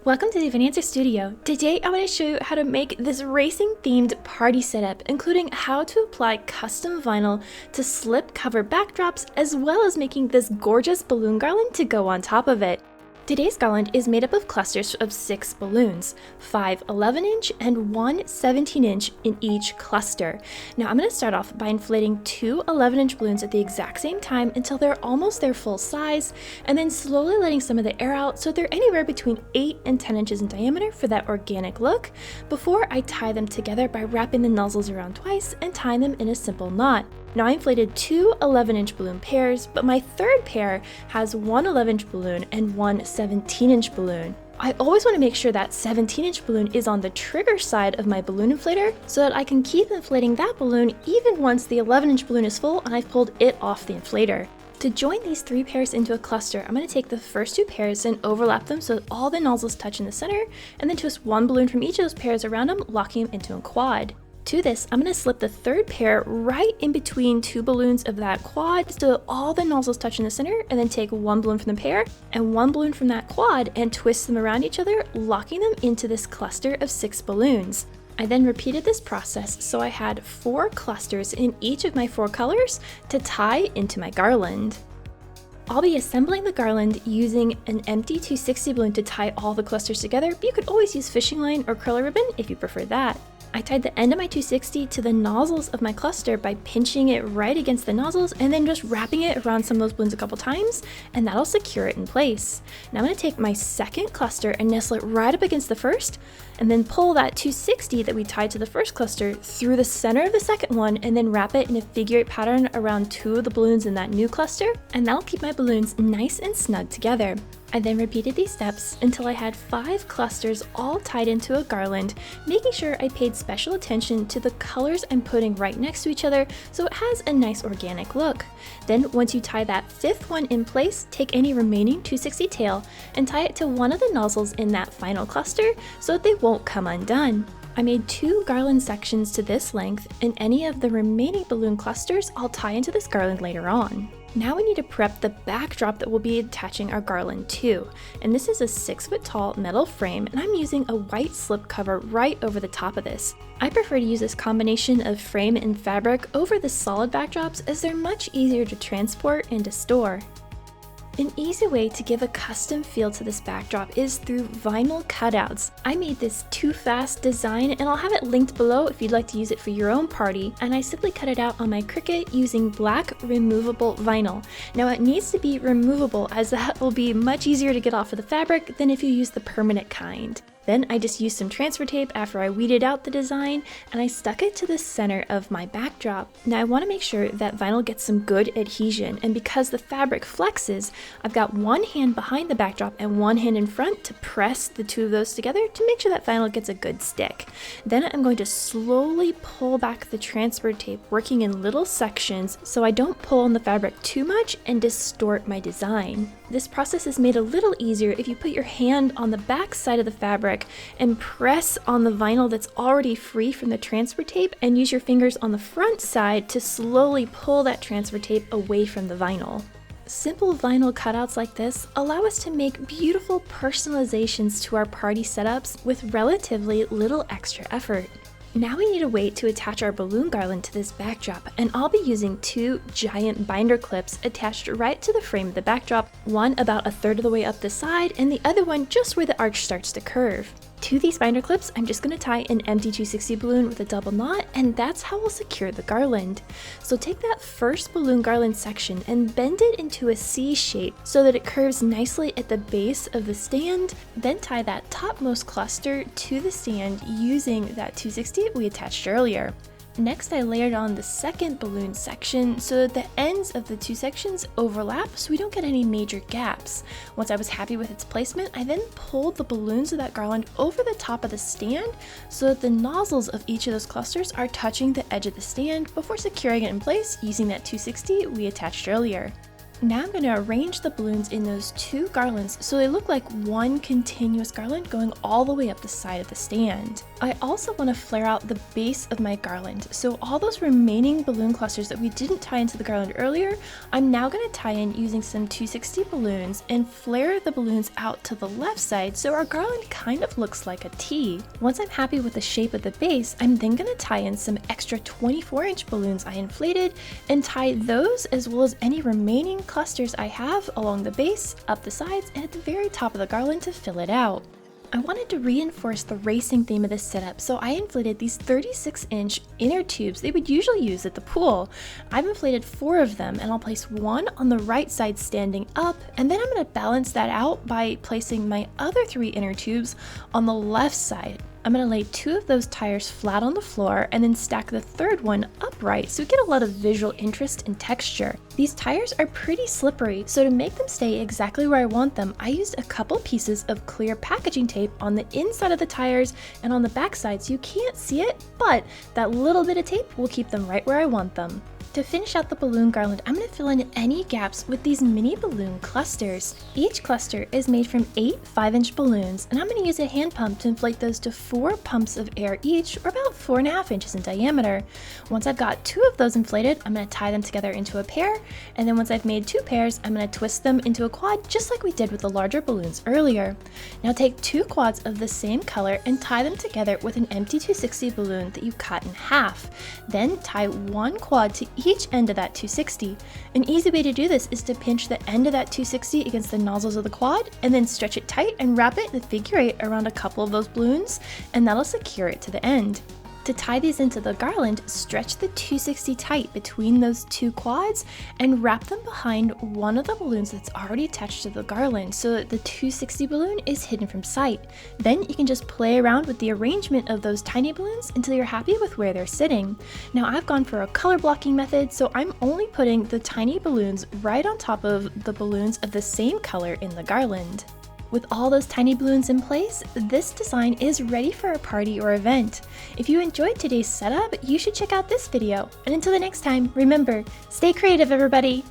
Welcome to the Financer Studio. Today I want to show you how to make this racing themed party setup, including how to apply custom vinyl to slip cover backdrops, as well as making this gorgeous balloon garland to go on top of it. Today's garland is made up of clusters of 6 balloons, 5 11-inch and 1 17-inch in each cluster. Now I'm going to start off by inflating 2 11-inch balloons at the exact same time until they're almost their full size, and then slowly letting some of the air out so they're anywhere between 8 and 10 inches in diameter for that organic look, before I tie them together by wrapping the nozzles around twice and tying them in a simple knot. Now I inflated 2 11-inch balloon pairs, but my third pair has 1 11-inch balloon and 1 17-inch balloon. I always want to make sure that 17-inch balloon is on the trigger side of my balloon inflator so that I can keep inflating that balloon even once the 11-inch balloon is full and I've pulled it off the inflator. To join these 3 pairs into a cluster, I'm going to take the first 2 pairs and overlap them so that all the nozzles touch in the center, and then twist one balloon from each of those pairs around them, locking them into a quad. To this, I'm going to slip the third pair right in between 2 balloons of that quad so that all the nozzles touch in the center, and then take one balloon from the pair and one balloon from that quad and twist them around each other, locking them into this cluster of 6 balloons. I then repeated this process so I had 4 clusters in each of my 4 colors to tie into my garland. I'll be assembling the garland using an empty 260 balloon to tie all the clusters together, but you could always use fishing line or curler ribbon if you prefer that. I tied the end of my 260 to the nozzles of my cluster by pinching it right against the nozzles and then just wrapping it around some of those balloons a couple times, and that'll secure it in place. Now I'm going to take my second cluster and nestle it right up against the first, and then pull that 260 that we tied to the first cluster through the center of the second one, and then wrap it in a figure 8 pattern around 2 of the balloons in that new cluster, and that'll keep my balloons nice and snug together. I then repeated these steps until I had 5 clusters all tied into a garland, making sure I paid special attention to the colors I'm putting right next to each other so it has a nice organic look. Then once you tie that 5th one in place, take any remaining 260 tail and tie it to one of the nozzles in that final cluster so that they won't come undone. I made 2 garland sections to this length, and any of the remaining balloon clusters I'll tie into this garland later on. Now we need to prep the backdrop that we'll be attaching our garland to, and this is a 6-foot tall metal frame, and I'm using a white slip cover right over the top of this. I prefer to use this combination of frame and fabric over the solid backdrops as they're much easier to transport and to store. An easy way to give a custom feel to this backdrop is through vinyl cutouts. I made this Too Fast design, and I'll have it linked below if you'd like to use it for your own party, and I simply cut it out on my Cricut using black removable vinyl. Now it needs to be removable as that will be much easier to get off of the fabric than if you use the permanent kind. Then I just used some transfer tape after I weeded out the design, and I stuck it to the center of my backdrop. Now I want to make sure that vinyl gets some good adhesion, and because the fabric flexes, I've got one hand behind the backdrop and one hand in front to press the 2 of those together to make sure that vinyl gets a good stick. Then I'm going to slowly pull back the transfer tape, working in little sections so I don't pull on the fabric too much and distort my design. This process is made a little easier if you put your hand on the back side of the fabric and press on the vinyl that's already free from the transfer tape, and use your fingers on the front side to slowly pull that transfer tape away from the vinyl. Simple vinyl cutouts like this allow us to make beautiful personalizations to our party setups with relatively little extra effort. Now we need a way to attach our balloon garland to this backdrop, and I'll be using 2 giant binder clips attached right to the frame of the backdrop, one about 1/3 of the way up the side and the other one just where the arch starts to curve. To these binder clips, I'm just going to tie an empty 260 balloon with a double knot, and that's how we'll secure the garland. So take that first balloon garland section and bend it into a C shape so that it curves nicely at the base of the stand, then tie that topmost cluster to the stand using that 260 we attached earlier. Next, I layered on the second balloon section so that the ends of the 2 sections overlap so we don't get any major gaps. Once I was happy with its placement, I then pulled the balloons of that garland over the top of the stand so that the nozzles of each of those clusters are touching the edge of the stand before securing it in place using that 260 we attached earlier. Now I'm going to arrange the balloons in those two garlands so they look like one continuous garland going all the way up the side of the stand. I also want to flare out the base of my garland, so all those remaining balloon clusters that we didn't tie into the garland earlier, I'm now going to tie in using some 260 balloons and flare the balloons out to the left side so our garland kind of looks like a T. Once I'm happy with the shape of the base, I'm then going to tie in some extra 24-inch balloons I inflated and tie those as well as any remaining clusters I have along the base, up the sides, and at the very top of the garland to fill it out. I wanted to reinforce the racing theme of this setup, so I inflated these 36-inch inner tubes they would usually use at the pool. I've inflated 4 of them, and I'll place one on the right side standing up, and then I'm going to balance that out by placing my other 3 inner tubes on the left side. I'm going to lay 2 of those tires flat on the floor and then stack the third one upright so we get a lot of visual interest and texture. These tires are pretty slippery, so to make them stay exactly where I want them, I used a couple pieces of clear packaging tape on the inside of the tires and on the back side so you can't see it, but that little bit of tape will keep them right where I want them. To finish out the balloon garland, I'm going to fill in any gaps with these mini balloon clusters. Each cluster is made from 8 5-inch balloons, and I'm going to use a hand pump to inflate those to 4 pumps of air each, or about 4.5 inches in diameter. Once I've got 2 of those inflated, I'm going to tie them together into a pair, and then once I've made 2 pairs, I'm going to twist them into a quad just like we did with the larger balloons earlier. Now take 2 quads of the same color and tie them together with an empty 260 balloon that you cut in half. Then tie 1 quad to each end of that 260. An easy way to do this is to pinch the end of that 260 against the nozzles of the quad and then stretch it tight and wrap it in a figure 8 around a couple of those balloons, and that'll secure it to the end. To tie these into the garland, stretch the 260 tight between those 2 quads and wrap them behind one of the balloons that's already attached to the garland so that the 260 balloon is hidden from sight. Then you can just play around with the arrangement of those tiny balloons until you're happy with where they're sitting. Now I've gone for a color blocking method, so I'm only putting the tiny balloons right on top of the balloons of the same color in the garland. With all those tiny balloons in place, this design is ready for a party or event. If you enjoyed today's setup, you should check out this video. And until the next time, remember, stay creative everybody!